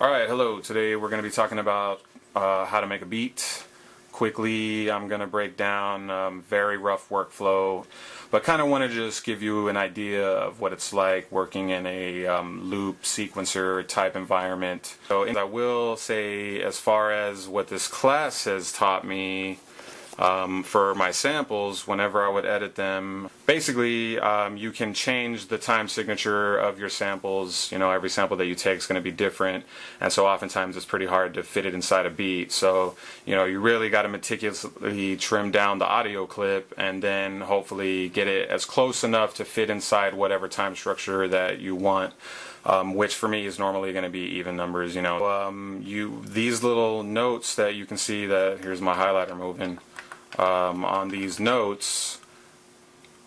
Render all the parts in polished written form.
Alright, hello. Today we're going to be talking about how to make a beat. Quickly, I'm going to break down very rough workflow, but kind of want to just give you an idea of what it's like working in a loop sequencer type environment. So I will say, as far as what this class has taught me, for my samples, whenever I would edit them, basically you can change the time signature of your samples. You know, every sample that you take is going to be different, and so oftentimes it's pretty hard to fit it inside a beat. So, you know, you really got to meticulously trim down the audio clip and then hopefully get it as close enough to fit inside whatever time structure that you want. Which for me is normally going to be even numbers. You know, these little notes that you can see, that here's my highlighter moving. On these notes,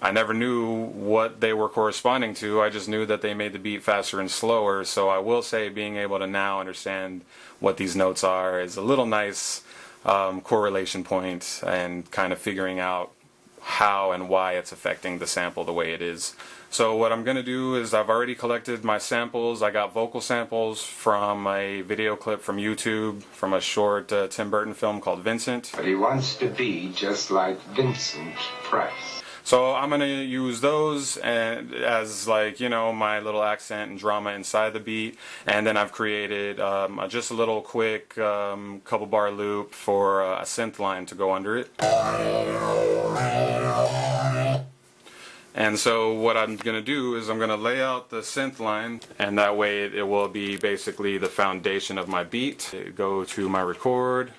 I never knew what they were corresponding to. I just knew that they made the beat faster and slower. So I will say, being able to now understand what these notes are is a little nice correlation point, and kind of figuring out how and why it's affecting the sample the way it is. So what I'm going to do is, I've already collected my samples. I got vocal samples from a video clip from YouTube, from a short Tim Burton film called Vincent. But he wants to be just like Vincent Price. So I'm going to use those as, like, you know, my little accent and drama inside the beat. And then I've created just a little quick couple bar loop for a synth line to go under it. And so what I'm going to do is I'm going to lay out the synth line, and that way it will be basically the foundation of my beat. Go to my record.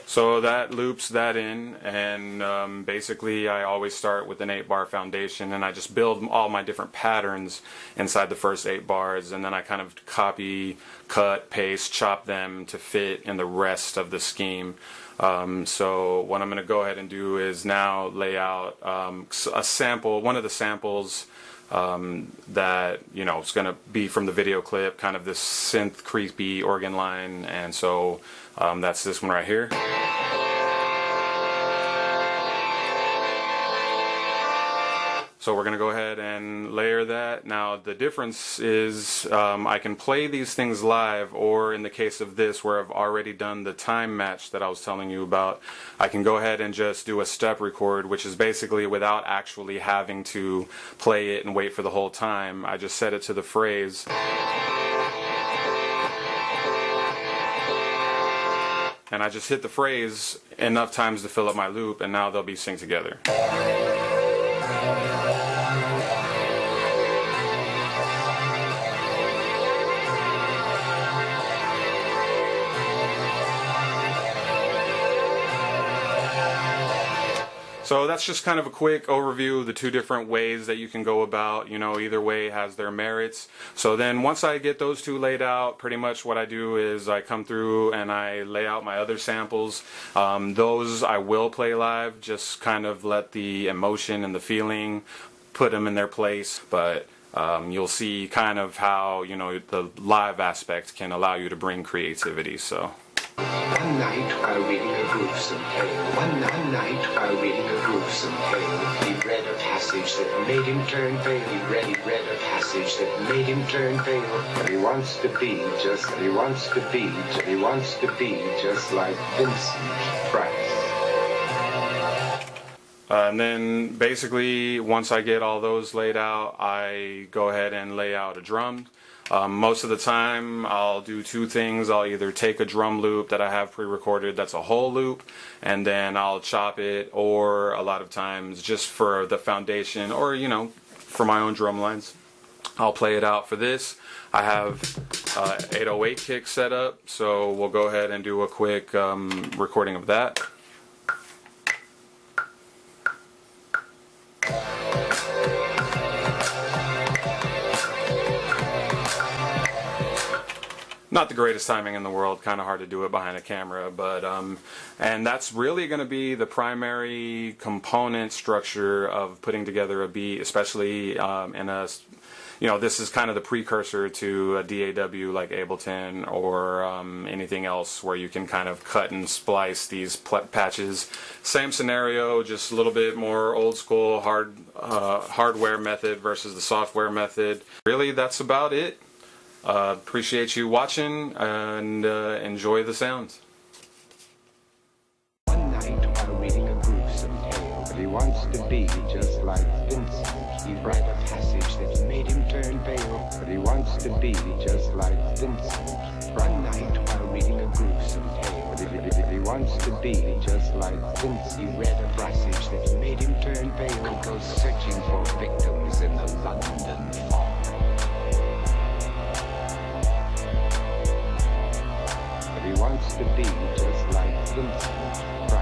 So that loops that in, and basically I always start with an 8-bar foundation, and I just build all my different patterns inside the first 8 bars, and then I kind of copy, cut, paste, chop them to fit in the rest of the scheme. So what I'm going to go ahead and do is now lay out a sample, one of the samples that, you know, it's going to be from the video clip, kind of this synth creepy organ line, and so that's this one right here. So we're going to go ahead and layer that. Now the difference is I can play these things live, or in the case of this, where I've already done the time match that I was telling you about, I can go ahead and just do a step record, which is basically without actually having to play it and wait for the whole time. I just set it to the phrase. And I just hit the phrase enough times to fill up my loop, and now they'll be synced together. So that's just kind of a quick overview of the two different ways that you can go about. You know, either way has their merits. So then once I get those two laid out, pretty much what I do is I come through and I lay out my other samples. Those I will play live, just kind of let the emotion and the feeling put them in their place. But you'll see kind of how, you know, the live aspect can allow you to bring creativity. So. One night while reading a gruesome tale, one night while reading a gruesome tale, he read a passage that made him turn pale. He read a passage that made him turn pale. But he wants to be just like Vincent Price. And then basically, once I get all those laid out, I go ahead and lay out a drum. Most of the time I'll do two things. I'll either take a drum loop that I have pre-recorded that's a whole loop, and then I'll chop it, or a lot of times just for the foundation, or, you know, for my own drum lines, I'll play it out for this. I have 808 kick set up, so we'll go ahead and do a quick recording of that. Not the greatest timing in the world, kind of hard to do it behind a camera, but and that's really going to be the primary component structure of putting together a beat, especially in a this is kind of the precursor to a DAW like Ableton or anything else where you can kind of cut and splice these patches. Same scenario, just a little bit more old school hardware method versus the software method. Really, that's about it. Appreciate you watching and enjoy the sounds. One night while reading a gruesome tale, but he wants to be just like Vincent. He read a passage that made him turn pale, but he wants to be just like Vincent. One night while reading a gruesome tale, but he wants to be just like Vincent. He read a passage that made him turn pale and goes searching for victims in the London fog. But he wants to be just like Vincent.